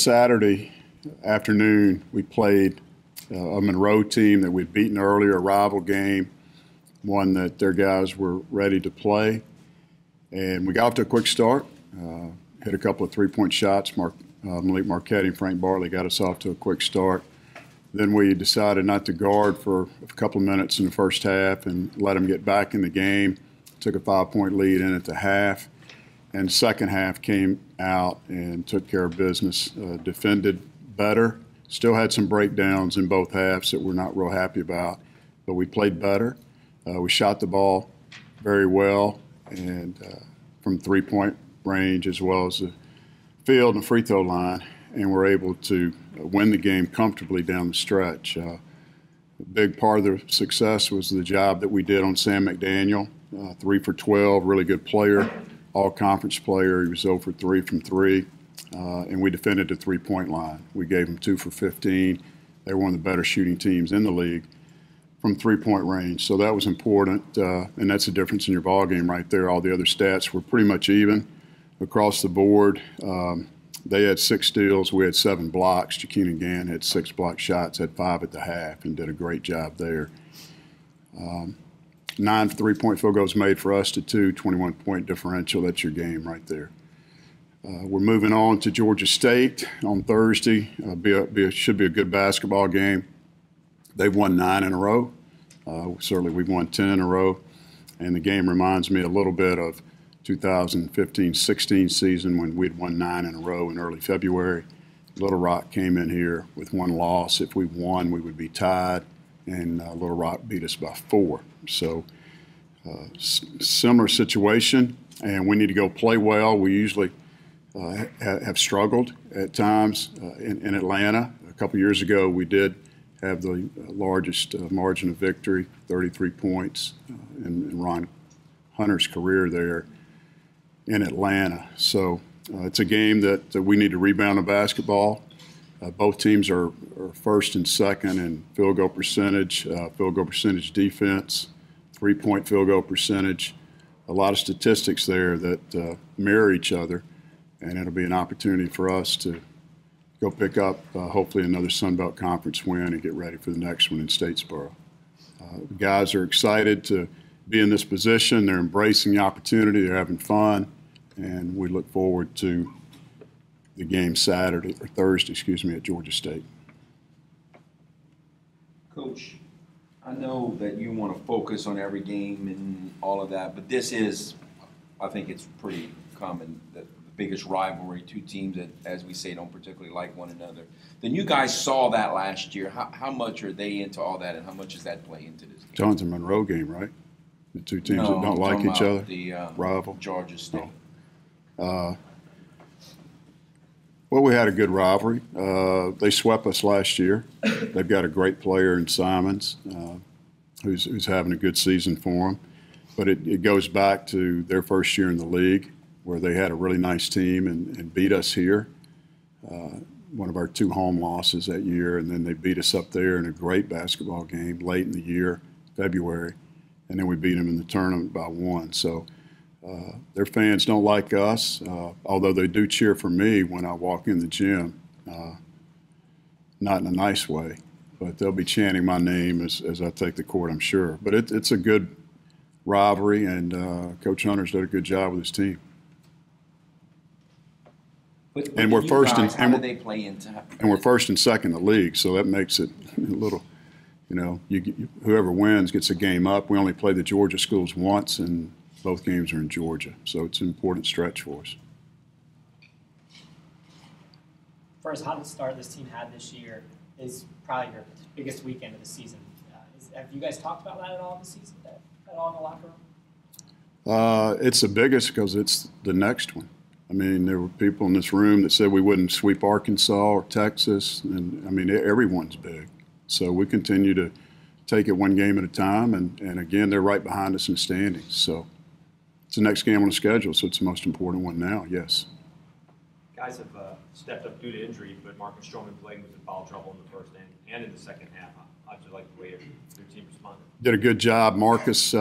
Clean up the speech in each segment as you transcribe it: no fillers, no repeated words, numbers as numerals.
Saturday afternoon, we played a Monroe team that we'd beaten earlier, a rival game, one that their guys were ready to play. And we got off to a quick start, hit a couple of three-point shots. Malik Marquetti and Frank Bartley got us off to a quick start. Then we decided not to guard for a couple of minutes in the first half and let them get back in the game. Took a 5-point lead in at the half. And second half came out and took care of business, defended better. Still had some breakdowns in both halves that we're not real happy about, but we played better. We shot the ball very well and from three-point range as well as the field and free throw line, and we're able to win the game comfortably down the stretch. A big part of the success was the job that we did on Sam McDaniel, 3 for 12, really good player, all-conference player. He was 0 for 3 from 3, and we defended the three-point line. We gave them 2 for 15. They were one of the better shooting teams in the league from three-point range, so that was important, and that's the difference in your ball game right there. All the other stats were pretty much even across the board. They had 6 steals. We had 7 blocks. Jakeem Gann had 6 block shots, had 5 at the half, and did a great job there. 9 three-point field goals made for us to 2, 21-point differential. That's your game right there. We're moving on to Georgia State on Thursday. Should be a good basketball game. They've won 9 in a row. Certainly we've won 10 in a row. And the game reminds me a little bit of 2015-16 season when we'd won 9 in a row in early February. Little Rock came in here with 1 loss. If we won, we would be tied, and Little Rock beat us by 4. So similar situation, and we need to go play well. We usually have struggled at times in Atlanta. A couple years ago, we did have the largest margin of victory, 33 points in Ron Hunter's career there in Atlanta. So it's a game that we need to rebound the basketball. Both teams are first and second in field goal percentage defense, three-point field goal percentage. A lot of statistics there that mirror each other, and it'll be an opportunity for us to go pick up hopefully another Sun Belt Conference win and get ready for the next one in Statesboro. The guys are excited to be in this position. They're embracing the opportunity. They're having fun, and we look forward to the game Thursday, at Georgia State. Coach, I know that you want to focus on every game and all of that, but this is, I think it's pretty common, that the biggest rivalry, 2 teams that, as we say, don't particularly like one another. Then you guys saw that last year. How much are they into all that, and how much does that play into this game? John's a Monroe game, right? The 2 teams that don't like each other, the rival. Georgia State. Well, we had a good rivalry. They swept us last year. They've got a great player in Simons, who's having a good season for them. But it goes back to their first year in the league, where they had a really nice team and beat us here. One of our 2 home losses that year, and then they beat us up there in a great basketball game late in the year, February, and then we beat them in the tournament by 1. So their fans don't like us, although they do cheer for me when I walk in the gym, not in a nice way, but they'll be chanting my name as I take the court, I'm sure. But it's a good rivalry, and Coach Hunter's did a good job with his team. But and we're first guys, how do they play into? And we're first and second in the league, so that makes it a little, whoever wins gets a game up. We only play the Georgia schools once, and both games are in Georgia, so it's an important stretch for us. First, how the start this team had this year is probably your biggest weekend of the season. Have you guys talked about that at all this season, at all in the locker room? It's the biggest because it's the next one. I mean, there were people in this room that said we wouldn't sweep Arkansas or Texas, and I mean, everyone's big. So we continue to take it one game at a time, and again, they're right behind us in standings. So it's the next game on the schedule, so it's the most important one now, yes. Guys have stepped up due to injury, but Marcus Stroman played with the foul trouble in the first and in the second half. How'd you like the way your team responded? Did a good job. Marcus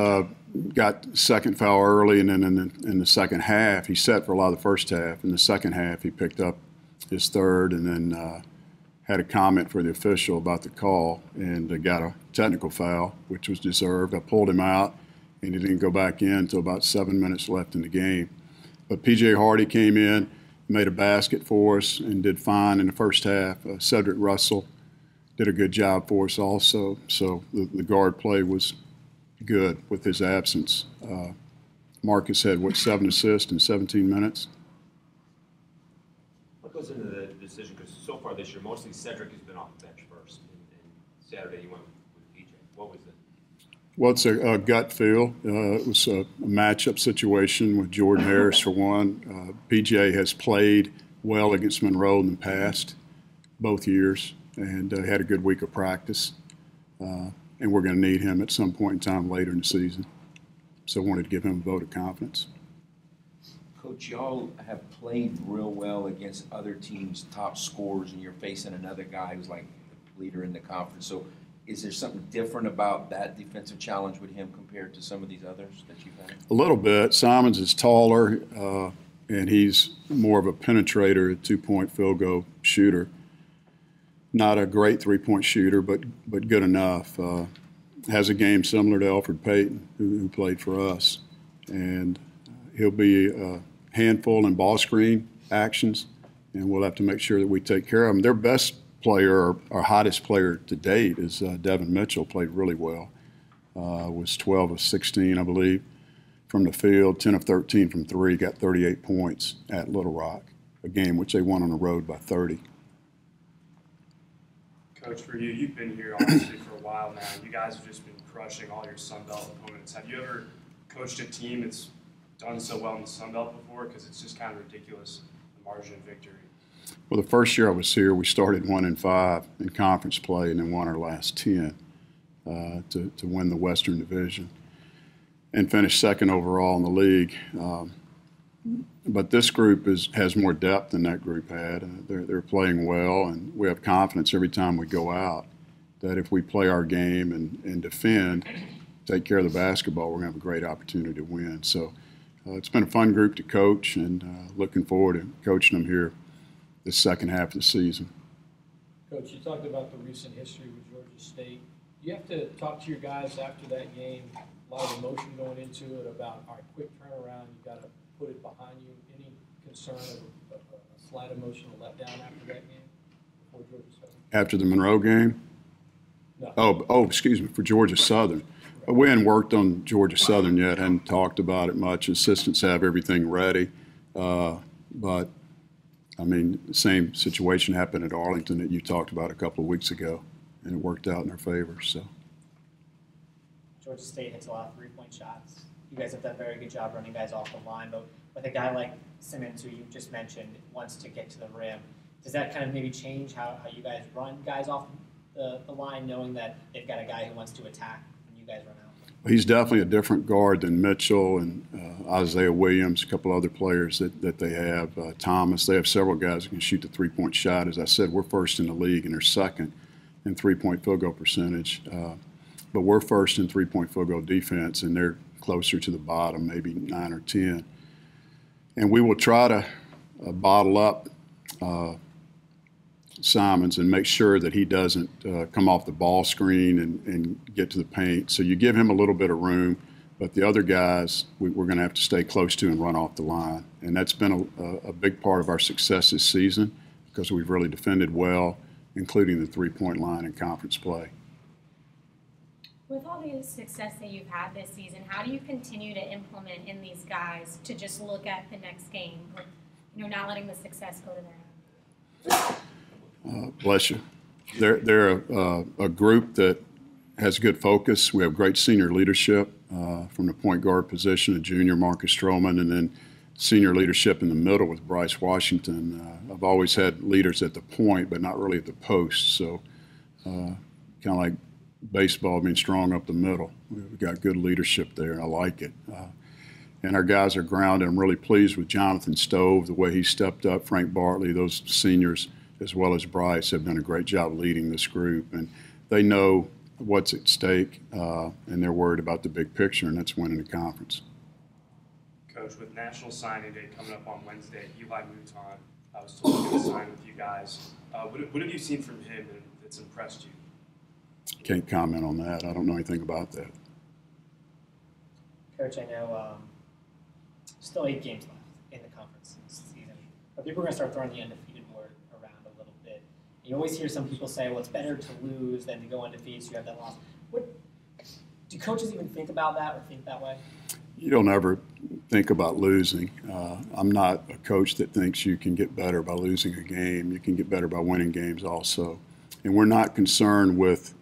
got second foul early, and then in the second half, he set for a lot of the first half. In the second half, he picked up his third, and then had a comment for the official about the call, and got a technical foul, which was deserved. I pulled him out, and he didn't go back in until about 7 minutes left in the game. But P.J. Hardy came in, made a basket for us, and did fine in the first half. Cedric Russell did a good job for us also. So the guard play was good with his absence. Marcus had, 7 assists in 17 minutes? What goes into the decision? Because so far this year, mostly Cedric has been off the bench first, and Saturday you went with PJ. What was it? Well, it's a gut feel. It was a matchup situation with Jordan Harris for one. PJ has played well against Monroe in the past, both years, and had a good week of practice. And we're going to need him at some point in time later in the season. So I wanted to give him a vote of confidence. Coach, y'all have played real well against other teams' top scorers, and you're facing another guy who's like the leader in the conference. So is there something different about that defensive challenge with him compared to some of these others that you've had? A little bit. Simons is taller, and he's more of a penetrator, a two-point field goal shooter. Not a great three-point shooter, but good enough. Has a game similar to Alfred Payton, who played for us. And he'll be a handful in ball screen actions, and we'll have to make sure that we take care of them. Their best player, our hottest player to date, is Devin Mitchell. Played really well. Was 12 of 16, I believe, from the field, 10 of 13 from three, got 38 points at Little Rock, a game which they won on the road by 30. Coach, for you, you've been here obviously for a while now. You guys have just been crushing all your Sun Belt opponents. Have you ever coached a team that's done so well in the Sun Belt before? Because it's just kind of ridiculous, the margin of victory. Well, the first year I was here, we started 1-5 in conference play and then won our last 10 to win the Western Division and finished second overall in the league. But this group has more depth than that group had. They're playing well, and we have confidence every time we go out that if we play our game and defend, take care of the basketball, we're going to have a great opportunity to win. So it's been a fun group to coach, and looking forward to coaching them here the second half of the season. Coach, you talked about the recent history with Georgia State. Do you have to talk to your guys after that game, a lot of emotion going into it about, all right, quick turnaround, you got to put it behind you? Any concern of a slight emotional letdown after that game before Georgia Southern? After the Monroe game? No. Excuse me, for Georgia Southern. We hadn't worked on Georgia Southern yet, hadn't talked about it much. Assistants have everything ready. But, I mean, the same situation happened at Arlington that you talked about a couple of weeks ago, and it worked out in their favor. So Georgia State hits a lot of three-point shots. You guys have done a very good job running guys off the line, but with a guy like Simmons, who you just mentioned, wants to get to the rim, does that kind of maybe change how you guys run guys off the line, knowing that they've got a guy who wants to attack when you guys run out? he's definitely a different guard than Mitchell and Isaiah Williams, a couple other players that they have. Thomas, they have several guys who can shoot the three-point shot. As I said, we're first in the league, and they're second in three-point field goal percentage. But we're first in three-point field goal defense, and they're closer to the bottom, maybe 9 or 10. And we will try to bottle up Simons and make sure that he doesn't come off the ball screen and get to the paint. So you give him a little bit of room, but the other guys we're going to have to stay close to and run off the line. And that's been a big part of our success this season because we've really defended well, including the three-point line in conference play. With all the success that you've had this season, how do you continue to implement in these guys to just look at the next game, with, not letting the success go to their head? Bless you. They're a group that has good focus. We have great senior leadership from the point guard position, a junior Marcus Stroman, and then senior leadership in the middle with Bryce Washington. I've always had leaders at the point, but not really at the post. So kind of like baseball being strong up the middle. We've got good leadership there, and I like it. And our guys are grounded. I'm really pleased with Jonathan Stove, the way he stepped up. Frank Bartley, those seniors, as well as Bryce, have done a great job leading this group. And they know what's at stake, and they're worried about the big picture, and that's winning the conference. Coach, with National Signing Day coming up on Wednesday, Eli Mouton I was told he was signed with you guys. What have you seen from him that's impressed you? Can't comment on that. I don't know anything about that. Coach, I know still 8 games left in the conference this season, but people are going to start throwing the undefeated word around a little bit. You always hear some people say, well, it's better to lose than to go undefeated so you have that loss. Do coaches even think about that or think that way? You don't ever think about losing. I'm not a coach that thinks you can get better by losing a game. You can get better by winning games also. And we're not concerned with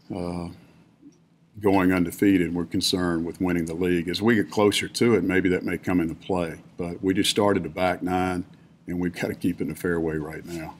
going undefeated. We're concerned with winning the league. As we get closer to it, maybe that may come into play. But we just started the back 9, and we've got to keep it in the fairway right now.